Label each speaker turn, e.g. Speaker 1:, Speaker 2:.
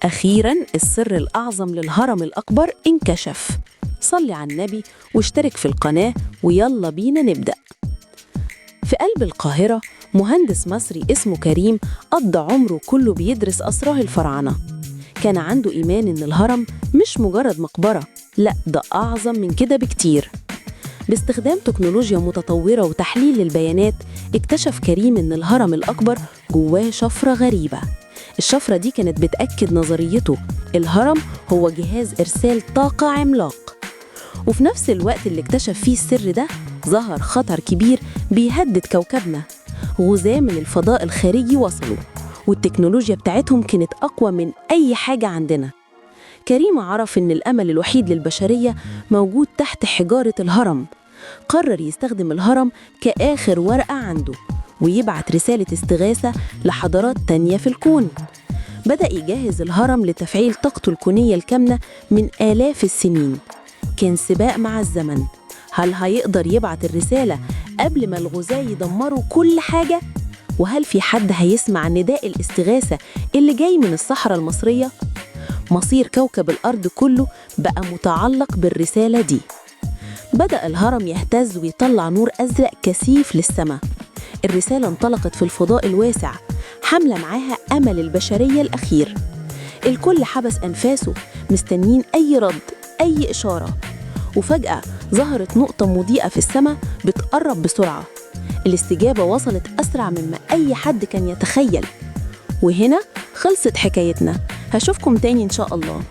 Speaker 1: أخيراً السر الأعظم للهرم الأكبر انكشف. صلي على النبي واشترك في القناة ويلا بينا نبدأ. في قلب القاهرة مهندس مصري اسمه كريم قضى عمره كله بيدرس أسرار الفراعنة. كان عنده إيمان إن الهرم مش مجرد مقبرة، لأ ده أعظم من كده بكتير. باستخدام تكنولوجيا متطورة وتحليل البيانات اكتشف كريم إن الهرم الأكبر جواه شفرة غريبة. الشفرة دي كانت بتأكد نظريته، الهرم هو جهاز إرسال طاقة عملاق. وفي نفس الوقت اللي اكتشف فيه السر ده ظهر خطر كبير بيهدد كوكبنا. غزاة من الفضاء الخارجي وصلوا، والتكنولوجيا بتاعتهم كانت أقوى من أي حاجة عندنا. كريم عرف إن الأمل الوحيد للبشرية موجود تحت حجارة الهرم. قرر يستخدم الهرم كآخر ورقة عنده ويبعت رسالة استغاثة لحضارات تانية في الكون. بدأ يجهز الهرم لتفعيل طاقته الكونية الكامنة من آلاف السنين. كان سباق مع الزمن، هل هيقدر يبعت الرسالة قبل ما الغزاة يدمروا كل حاجة؟ وهل في حد هيسمع نداء الاستغاثة اللي جاي من الصحراء المصرية؟ مصير كوكب الأرض كله بقى متعلق بالرسالة دي. بدأ الهرم يهتز ويطلع نور أزرق كثيف للسماء. الرسالة انطلقت في الفضاء الواسع، حاملة معاها أمل البشرية الأخير. الكل حبس أنفاسه مستنين أي رد، أي إشارة. وفجأة ظهرت نقطة مضيئة في السماء بتقرب بسرعة. الاستجابة وصلت أسرع مما أي حد كان يتخيل. وهنا خلصت حكايتنا، هشوفكم تاني إن شاء الله.